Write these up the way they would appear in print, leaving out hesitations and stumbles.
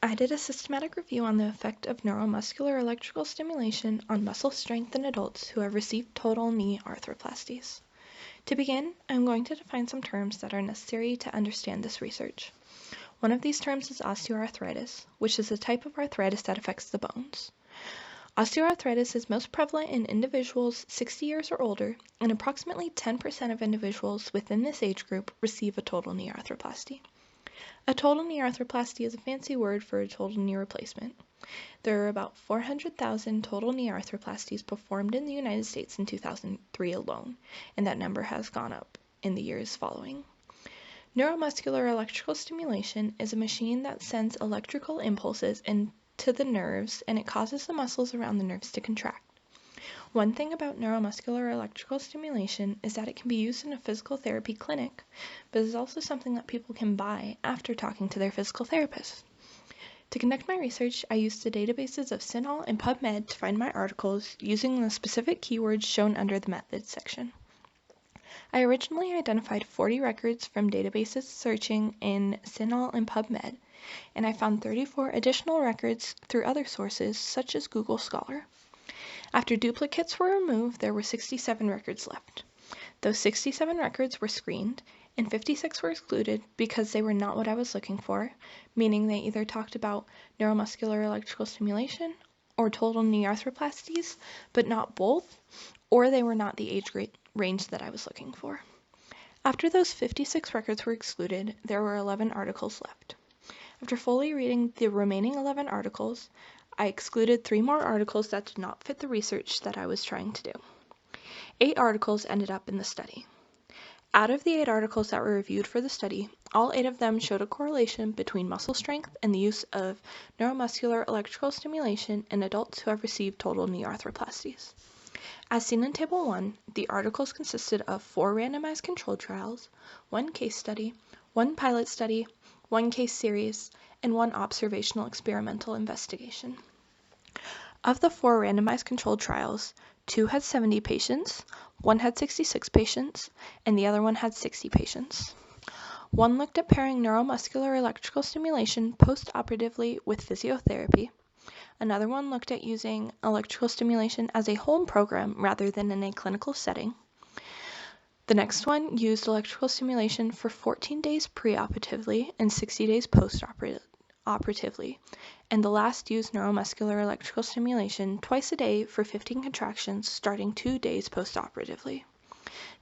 I did a systematic review on the effect of neuromuscular electrical stimulation on muscle strength in adults who have received total knee arthroplasties. To begin, I'm going to define some terms that are necessary to understand this research. One of these terms is osteoarthritis, which is a type of arthritis that affects the bones. Osteoarthritis is most prevalent in individuals 60 years or older, and approximately 10% of individuals within this age group receive a total knee arthroplasty. A total knee arthroplasty is a fancy word for a total knee replacement. There are about 400,000 total knee arthroplasties performed in the United States in 2003 alone, and that number has gone up in the years following. Neuromuscular electrical stimulation is a machine that sends electrical impulses into the nerves, and it causes the muscles around the nerves to contract. One thing about neuromuscular electrical stimulation is that it can be used in a physical therapy clinic, but is also something that people can buy after talking to their physical therapist. To conduct my research, I used the databases of CINAHL and PubMed to find my articles using the specific keywords shown under the Methods section. I originally identified 40 records from databases searching in CINAHL and PubMed, and I found 34 additional records through other sources such as Google Scholar. After duplicates were removed, there were 67 records left. Those 67 records were screened, and 56 were excluded because they were not what I was looking for, meaning they either talked about neuromuscular electrical stimulation or total knee arthroplasties, but not both, or they were not the age range that I was looking for. After those 56 records were excluded, there were 11 articles left. After fully reading the remaining 11 articles, I excluded 3 more articles that did not fit the research that I was trying to do. 8 articles ended up in the study. Out of the 8 articles that were reviewed for the study, all 8 of them showed a correlation between muscle strength and the use of neuromuscular electrical stimulation in adults who have received total knee arthroplasties. As seen in Table 1, the articles consisted of 4 randomized controlled trials, 1 case study, 1 pilot study, 1 case series, and 1 observational experimental investigation. Of the 4 randomized controlled trials, 2 had 70 patients, 1 had 66 patients, and the other one had 60 patients. One looked at pairing neuromuscular electrical stimulation post-operatively with physiotherapy. Another one looked at using electrical stimulation as a home program rather than in a clinical setting. The next one used electrical stimulation for 14 days preoperatively and 60 days postoperatively, and the last used neuromuscular electrical stimulation twice a day for 15 contractions starting 2 days postoperatively.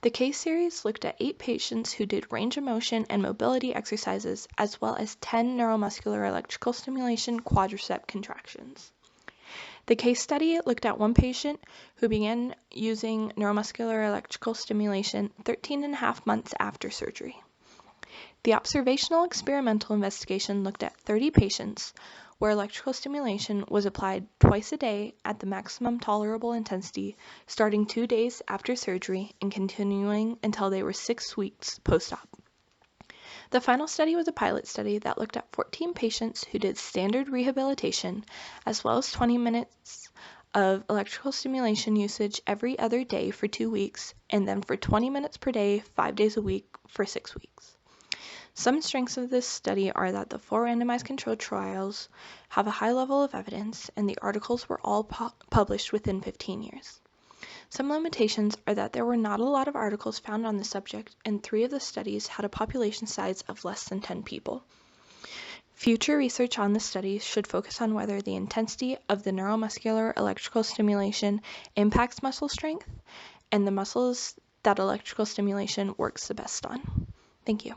The case series looked at 8 patients who did range of motion and mobility exercises as well as 10 neuromuscular electrical stimulation quadricep contractions. The case study looked at 1 patient who began using neuromuscular electrical stimulation 13.5 months after surgery. The observational experimental investigation looked at 30 patients where electrical stimulation was applied twice a day at the maximum tolerable intensity starting 2 days after surgery and continuing until they were 6 weeks post-op. The final study was a pilot study that looked at 14 patients who did standard rehabilitation as well as 20 minutes of electrical stimulation usage every other day for 2 weeks and then for 20 minutes per day 5 days a week for 6 weeks. Some strengths of this study are that the 4 randomized controlled trials have a high level of evidence and the articles were all published within 15 years. Some limitations are that there were not a lot of articles found on the subject and 3 of the studies had a population size of less than 10 people. Future research on the studies should focus on whether the intensity of the neuromuscular electrical stimulation impacts muscle strength and the muscles that electrical stimulation works the best on. Thank you.